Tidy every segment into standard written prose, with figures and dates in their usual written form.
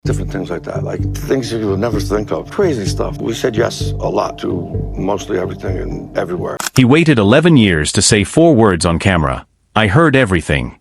different things like that, like things you would never think of, crazy stuff. We said yes a lot to mostly everything and everywhere. He waited 11 years to say 4 words on camera. I heard everything.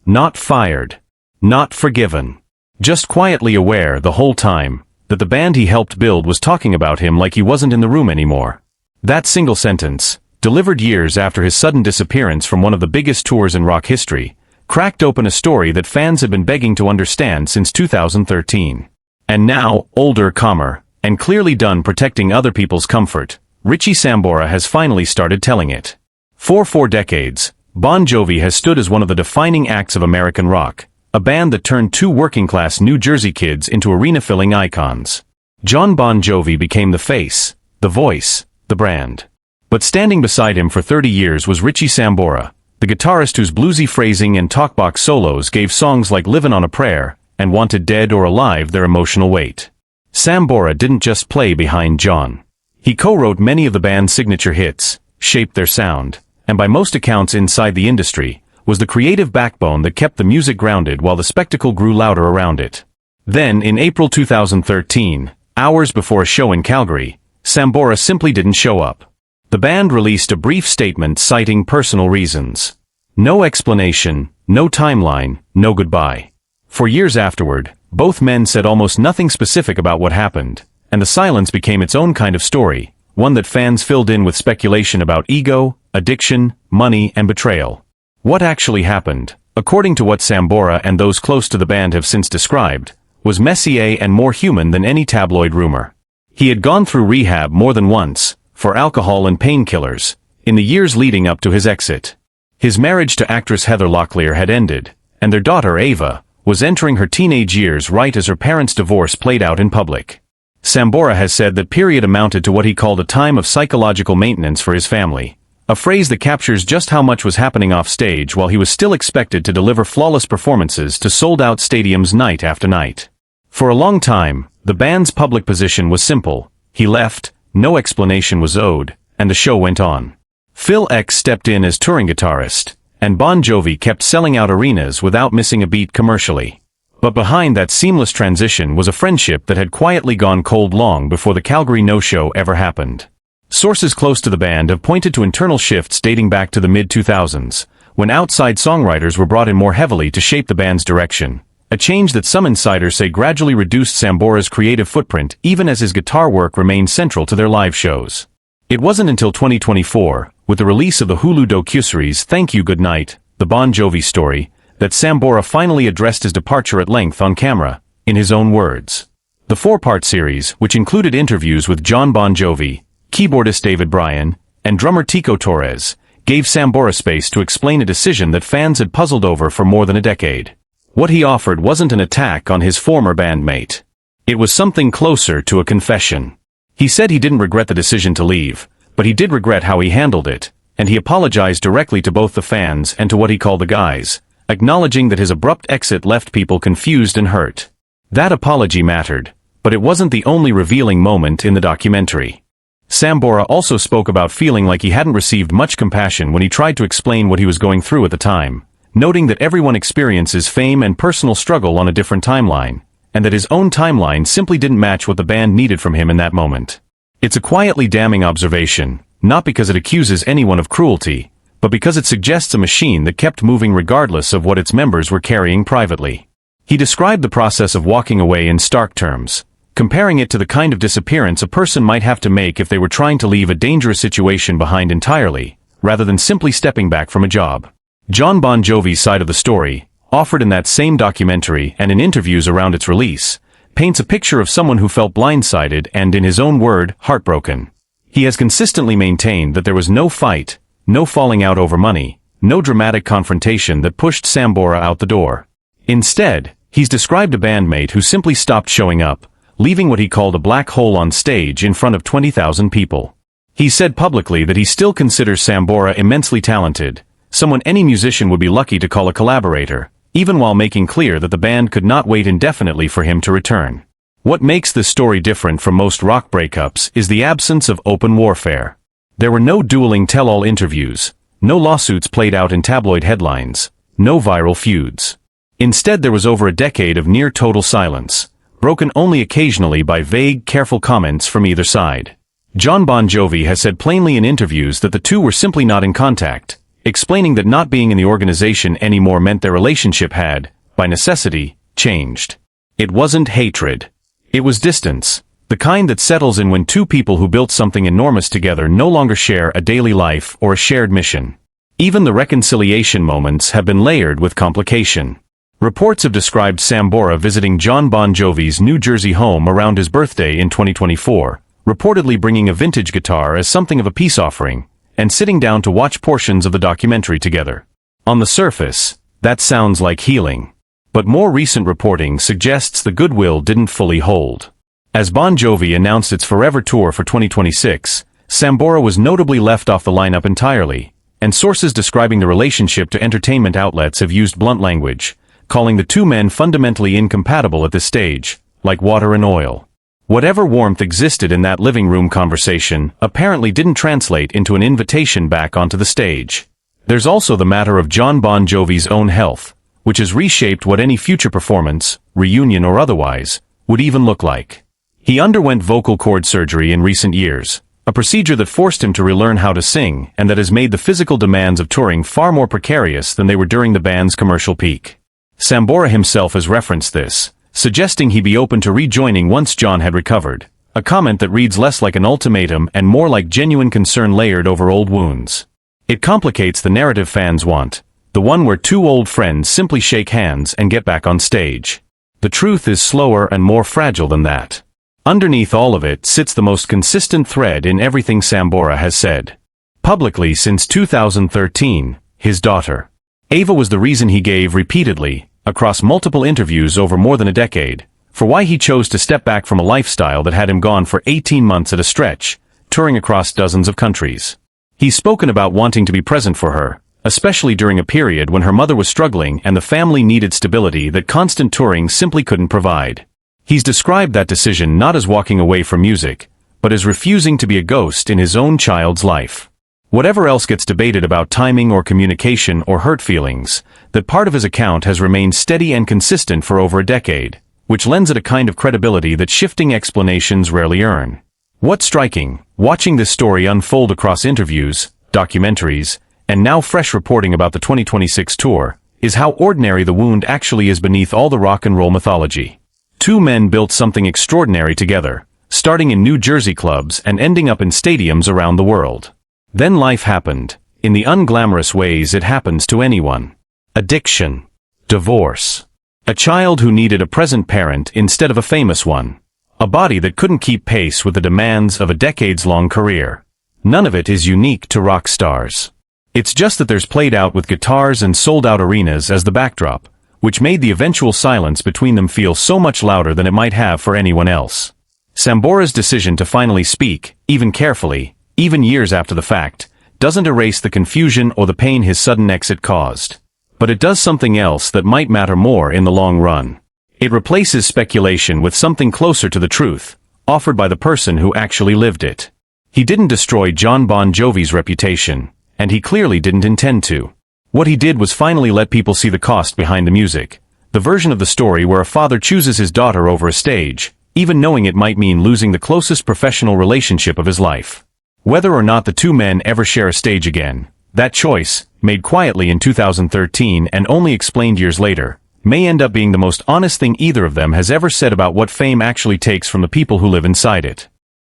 Not fired. Not forgiven. Just quietly aware the whole time that the band he helped build was talking about him like he wasn't in the room anymore. That single sentence, delivered years after his sudden disappearance from one of the biggest tours in rock history, cracked open a story that fans had been begging to understand since 2013. And now, older, calmer, and clearly done protecting other people's comfort, Richie Sambora has finally started telling it. For 4 decades, Bon Jovi has stood as one of the defining acts of American rock, a band that turned 2 working-class New Jersey kids into arena-filling icons. Jon Bon Jovi became the face, the voice, the brand. But standing beside him for 30 years was Richie Sambora, the guitarist whose bluesy phrasing and talkbox solos gave songs like Livin' on a Prayer and Wanted Dead or Alive their emotional weight. Sambora didn't just play behind Jon. He co-wrote many of the band's signature hits, shaped their sound, and by most accounts inside the industry, was the creative backbone that kept the music grounded while the spectacle grew louder around it. Then, in April 2013, hours before a show in Calgary, Sambora simply didn't show up. The band released a brief statement citing personal reasons. No explanation, no timeline, no goodbye. For years afterward, both men said almost nothing specific about what happened, and the silence became its own kind of story, one that fans filled in with speculation about ego, addiction, money, and betrayal. What actually happened, according to what Sambora and those close to the band have since described, was messier and more human than any tabloid rumor. He had gone through rehab more than once, for alcohol and painkillers, in the years leading up to his exit. His marriage to actress Heather Locklear had ended, and their daughter Ava was entering her teenage years right as her parents' divorce played out in public. Sambora has said that period amounted to what he called a time of psychological maintenance for his family, a phrase that captures just how much was happening off stage while he was still expected to deliver flawless performances to sold-out stadiums night after night. For a long time, the band's public position was simple: he left, no explanation was owed, and the show went on. Phil X stepped in as touring guitarist, and Bon Jovi kept selling out arenas without missing a beat commercially. But behind that seamless transition was a friendship that had quietly gone cold long before the Calgary no-show ever happened. Sources close to the band have pointed to internal shifts dating back to the mid-2000s, when outside songwriters were brought in more heavily to shape the band's direction, a change that some insiders say gradually reduced Sambora's creative footprint even as his guitar work remained central to their live shows. It wasn't until 2024, with the release of the Hulu docuseries Thank You Goodnight, the Bon Jovi Story, that Sambora finally addressed his departure at length on camera, in his own words. The 4-part series, which included interviews with Jon Bon Jovi, keyboardist David Bryan, and drummer Tico Torres, gave Sambora space to explain a decision that fans had puzzled over for more than a decade. What he offered wasn't an attack on his former bandmate. It was something closer to a confession. He said he didn't regret the decision to leave, but he did regret how he handled it, and he apologized directly to both the fans and to what he called the guys, acknowledging that his abrupt exit left people confused and hurt. That apology mattered, but it wasn't the only revealing moment in the documentary. Sambora also spoke about feeling like he hadn't received much compassion when he tried to explain what he was going through at the time, noting that everyone experiences fame and personal struggle on a different timeline, and that his own timeline simply didn't match what the band needed from him in that moment. It's a quietly damning observation, not because it accuses anyone of cruelty, but because it suggests a machine that kept moving regardless of what its members were carrying privately. He described the process of walking away in stark terms, comparing it to the kind of disappearance a person might have to make if they were trying to leave a dangerous situation behind entirely, rather than simply stepping back from a job. Jon Bon Jovi's side of the story, offered in that same documentary and in interviews around its release, paints a picture of someone who felt blindsided and, in his own word, heartbroken. He has consistently maintained that there was no fight, no falling out over money, no dramatic confrontation that pushed Sambora out the door. Instead, he's described a bandmate who simply stopped showing up, leaving what he called a black hole on stage in front of 20,000 people. He said publicly that he still considers Sambora immensely talented, someone any musician would be lucky to call a collaborator, even while making clear that the band could not wait indefinitely for him to return. What makes this story different from most rock breakups is the absence of open warfare. There were no dueling tell-all interviews, no lawsuits played out in tabloid headlines, no viral feuds. Instead, there was over a decade of near-total silence, broken only occasionally by vague, careful comments from either side. Jon Bon Jovi has said plainly in interviews that the two were simply not in contact, explaining that not being in the organization anymore meant their relationship had, by necessity, changed. It wasn't hatred. It was distance, the kind that settles in when two people who built something enormous together no longer share a daily life or a shared mission. Even the reconciliation moments have been layered with complication. Reports have described Sambora visiting Jon Bon Jovi's New Jersey home around his birthday in 2024, reportedly bringing a vintage guitar as something of a peace offering, and sitting down to watch portions of the documentary together. On the surface, that sounds like healing. But more recent reporting suggests the goodwill didn't fully hold. As Bon Jovi announced its Forever Tour for 2026, Sambora was notably left off the lineup entirely, and sources describing the relationship to entertainment outlets have used blunt language, calling the two men fundamentally incompatible at this stage, like water and oil. Whatever warmth existed in that living room conversation apparently didn't translate into an invitation back onto the stage. There's also the matter of Jon Bon Jovi's own health, which has reshaped what any future performance, reunion or otherwise, would even look like. He underwent vocal cord surgery in recent years, a procedure that forced him to relearn how to sing and that has made the physical demands of touring far more precarious than they were during the band's commercial peak. Sambora himself has referenced this, suggesting he be open to rejoining once Jon had recovered, a comment that reads less like an ultimatum and more like genuine concern layered over old wounds. It complicates the narrative fans want, the one where two old friends simply shake hands and get back on stage. The truth is slower and more fragile than that. Underneath all of it sits the most consistent thread in everything Sambora has said. Publicly since 2013, his daughter, Ava, was the reason he gave repeatedly, across multiple interviews over more than a decade, for why he chose to step back from a lifestyle that had him gone for 18 months at a stretch, touring across dozens of countries. He's spoken about wanting to be present for her, especially during a period when her mother was struggling and the family needed stability that constant touring simply couldn't provide. He's described that decision not as walking away from music, but as refusing to be a ghost in his own child's life. Whatever else gets debated about timing or communication or hurt feelings, that part of his account has remained steady and consistent for over a decade, which lends it a kind of credibility that shifting explanations rarely earn. What's striking, watching this story unfold across interviews, documentaries, and now fresh reporting about the 2026 tour, is how ordinary the wound actually is beneath all the rock and roll mythology. Two men built something extraordinary together, starting in New Jersey clubs and ending up in stadiums around the world. Then life happened, in the unglamorous ways it happens to anyone. Addiction. Divorce. A child who needed a present parent instead of a famous one. A body that couldn't keep pace with the demands of a decades-long career. None of it is unique to rock stars. It's just that there's played out with guitars and sold-out arenas as the backdrop, which made the eventual silence between them feel so much louder than it might have for anyone else. Sambora's decision to finally speak, even carefully, even years after the fact, doesn't erase the confusion or the pain his sudden exit caused. But it does something else that might matter more in the long run. It replaces speculation with something closer to the truth, offered by the person who actually lived it. He didn't destroy Jon Bon Jovi's reputation, and he clearly didn't intend to. What he did was finally let people see the cost behind the music, the version of the story where a father chooses his daughter over a stage, even knowing it might mean losing the closest professional relationship of his life. Whether or not the two men ever share a stage again, that choice, made quietly in 2013 and only explained years later, may end up being the most honest thing either of them has ever said about what fame actually takes from the people who live inside it.